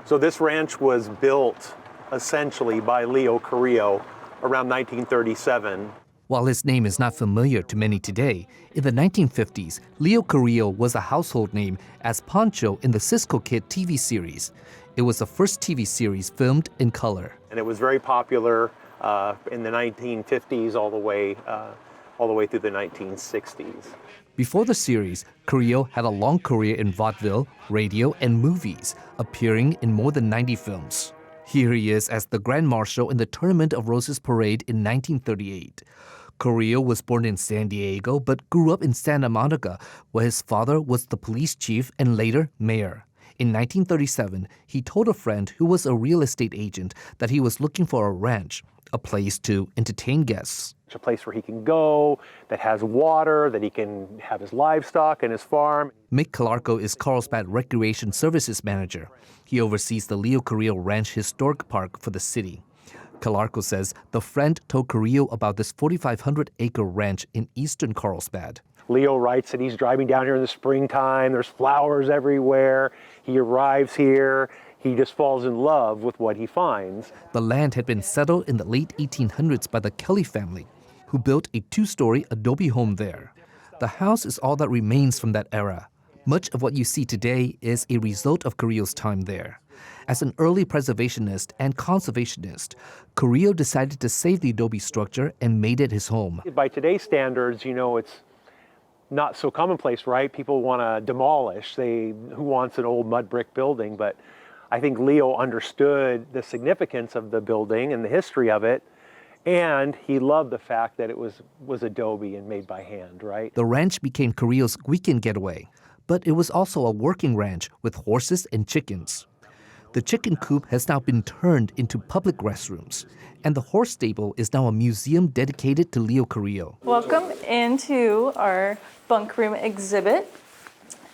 So this ranch was built essentially by Leo Carrillo around 1937. While his name is not familiar to many today, in the 1950s, Leo Carrillo was a household name as Pancho in the Cisco Kid TV series. It was the first TV series filmed in color. And it was very popular in the 1950s all the way through the 1960s. Before the series, Carrillo had a long career in vaudeville, radio, and movies, appearing in more than 90 films. Here he is as the Grand Marshal in the Tournament of Roses Parade in 1938. Carrillo was born in San Diego but grew up in Santa Monica, where his father was the police chief and later mayor. In 1937, he told a friend who was a real estate agent that he was looking for a ranch, a place to entertain guests. A place where he can go, that has water, that he can have his livestock and his farm. Mick Karco is Carlsbad Recreation Services Manager. He oversees the Leo Carrillo Ranch Historic Park for the city. Karco says the friend told Carrillo about this 4,500-acre ranch in eastern Carlsbad. Leo writes that he's driving down here in the springtime. There's flowers everywhere. He arrives here. He just falls in love with what he finds. The land had been settled in the late 1800s by the Kelly family, who built a 2-story adobe home there. The house is all that remains from that era. Much of what you see today is a result of Carrillo's time there. As an early preservationist and conservationist, Carrillo decided to save the adobe structure and made it his home. By today's standards, it's not so commonplace, right? People want to demolish. Who wants an old mud brick building? But I think Leo understood the significance of the building and the history of it. And he loved the fact that it was adobe and made by hand, right? The ranch became Carrillo's weekend getaway, but it was also a working ranch with horses and chickens. The chicken coop has now been turned into public restrooms, and the horse stable is now a museum dedicated to Leo Carrillo. Welcome into our bunk room exhibit.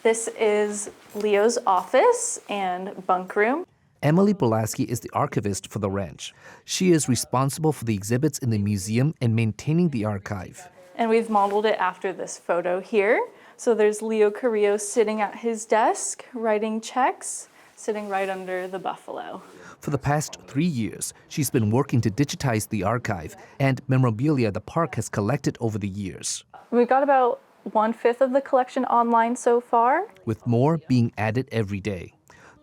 This is Leo's office and bunk room. Emily Bolaski is the archivist for the ranch. She is responsible for the exhibits in the museum and maintaining the archive. And we've modeled it after this photo here. So there's Leo Carrillo sitting at his desk, writing checks, sitting right under the buffalo. For the past 3 years, she's been working to digitize the archive and memorabilia the park has collected over the years. We've got about 1/5 of the collection online so far, with more being added every day.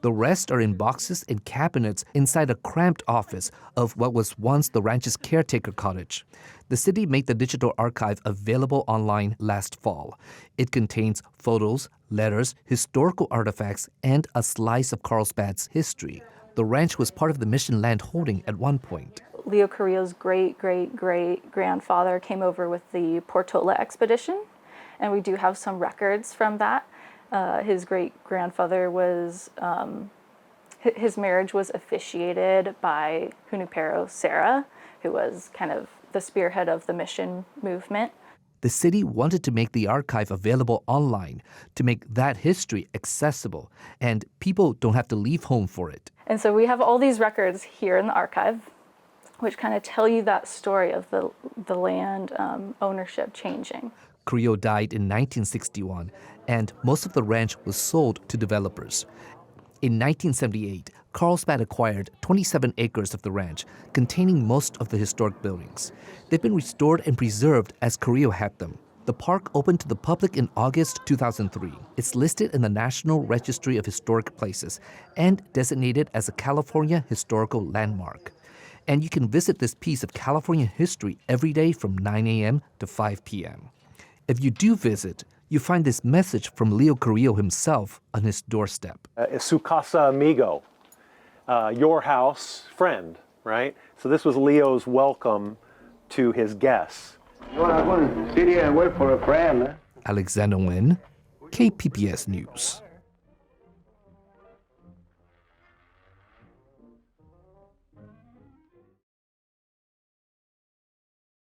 The rest are in boxes and cabinets inside a cramped office of what was once the ranch's caretaker cottage. The city made the digital archive available online last fall. It contains photos, letters, historical artifacts, and a slice of Carlsbad's history. The ranch was part of the Mission Land Holding at one point. Leo Carrillo's great-great-great-grandfather came over with the Portola expedition, and we do have some records from that. His great-grandfather was, his marriage was officiated by Junipero Serra, who was kind of the spearhead of the mission movement. The city wanted to make the archive available online to make that history accessible, and people don't have to leave home for it. And so we have all these records here in the archive, which kind of tell you that story of the land ownership changing. Carrillo died in 1961, and most of the ranch was sold to developers. In 1978, Carlsbad acquired 27 acres of the ranch, containing most of the historic buildings. They've been restored and preserved as Carrillo had them. The park opened to the public in August 2003. It's listed in the National Registry of Historic Places and designated as a California Historical Landmark. And you can visit this piece of California history every day from 9 a.m. to 5 p.m. If you do visit, you find this message from Leo Carrillo himself on his doorstep. Su casa amigo, your house friend, right? So this was Leo's welcome to his guests. You're not going to sit here and wait for a friend, huh? Alexander Nguyen, KPBS News.